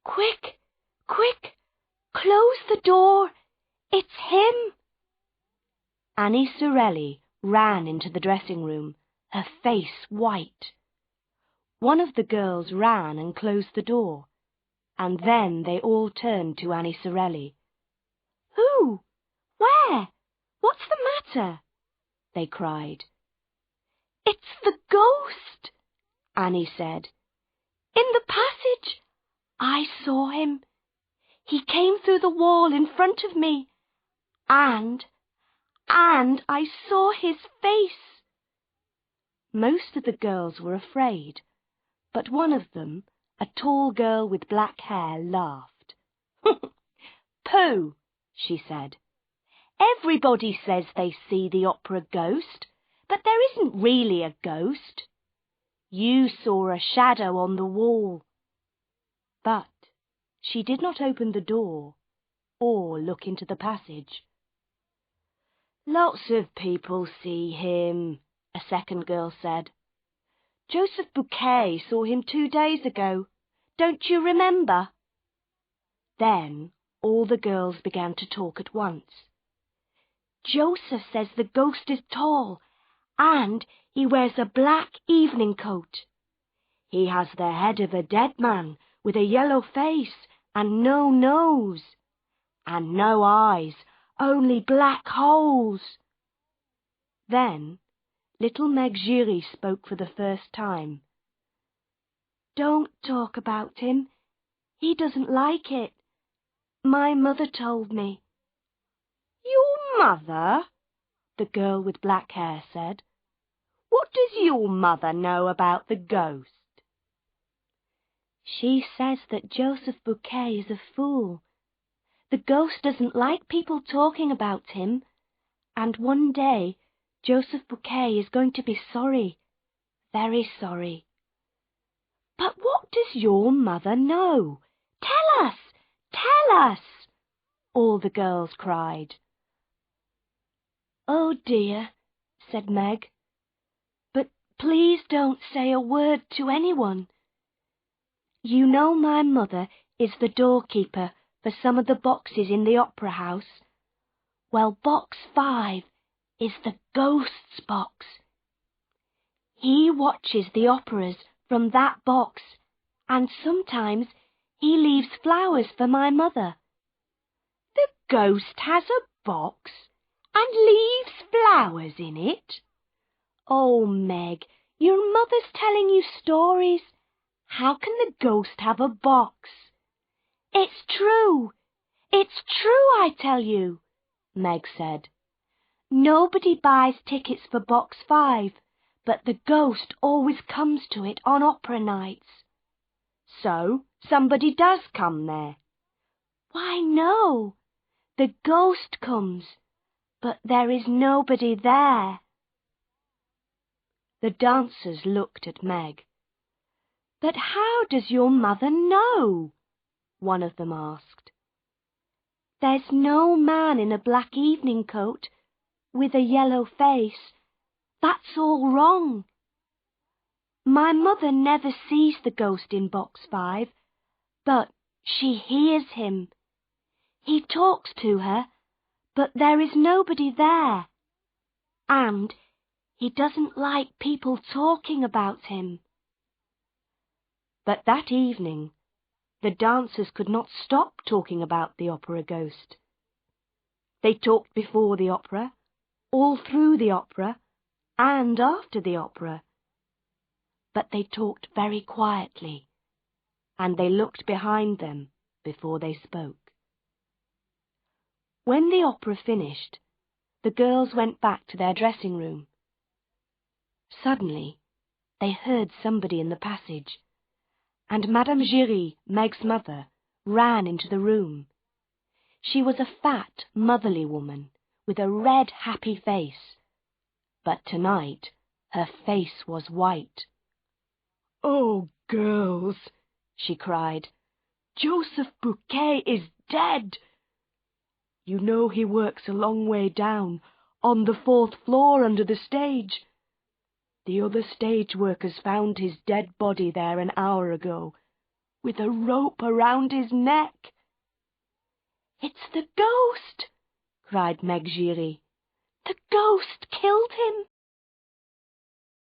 Quick, quick, close the door. It's him. Annie Sorelli ran into the dressing room, her face white. One of the girls ran and closed the door, and then they all turned to Annie Sorelli. "Who? Where? What's the matter?" they cried. "It's the ghost," Annie said. "In the passage. I saw him. He came through the wall in front of me, and I saw his face." Most of the girls were afraid, but one of them, a tall girl with black hair, laughed. "Pooh," she said. "Everybody says they see the opera ghost, but there isn't really a ghost. You saw a shadow on the wall." But she did not open the door or look into the passage. "Lots of people see him," a second girl said. "Joseph Bouquet saw him 2 days ago. Don't you remember?" Then all the girls began to talk at once. "Joseph says the ghost is tall, and he wears a black evening coat. He has the head of a dead man with a yellow face and no nose, and no eyes, only black holes." Then little Meg Giry spoke for the first time. "Don't talk about him. He doesn't like it. My mother told me." "Your mother?" the girl with black hair said. "What does your mother know about the ghost?" "She says that Joseph Bouquet is a fool. The ghost doesn't like people talking about him, and one day Joseph Bouquet is going to be sorry, very sorry." "But what does your mother know? Tell us! Tell us!" all the girls cried. "Oh dear," said Meg, "but please don't say a word to anyone. You know my mother is the doorkeeper for some of the boxes in the opera house. Well, box 5 is the ghost's box. He watches the operas from that box, and sometimes he leaves flowers for my mother." "The ghost has a box and leaves flowers in it? Oh, Meg, your mother's telling you stories. How can the ghost have a box?" "It's true. It's true, I tell you," Meg said. "Nobody buys tickets for box 5, but the ghost always comes to it on opera nights." "So somebody does come there?" "Why, no. The ghost comes, but there is nobody there." The dancers looked at Meg. "But how does your mother know?" one of them asked. "There's no man in a black evening coat with a yellow face. That's all wrong. My mother never sees the ghost in box 5, but she hears him. He talks to her, but there is nobody there, and he doesn't like people talking about him." But that evening, the dancers could not stop talking about the opera ghost. They talked before the opera, all through the opera, and after the opera. But they talked very quietly, and they looked behind them before they spoke. When the opera finished, the girls went back to their dressing room. Suddenly, they heard somebody in the passage, and Madame Giry, Meg's mother, ran into the room. She was a fat, motherly woman with a red, happy face, but tonight her face was white. "Oh, girls," she cried, "Joseph Bouquet is dead. You know he works a long way down, on the 4th floor under the stage. The other stage workers found his dead body there an hour ago, with a rope around his neck. "It's the ghost!" cried Meg Giry. "The ghost killed him!"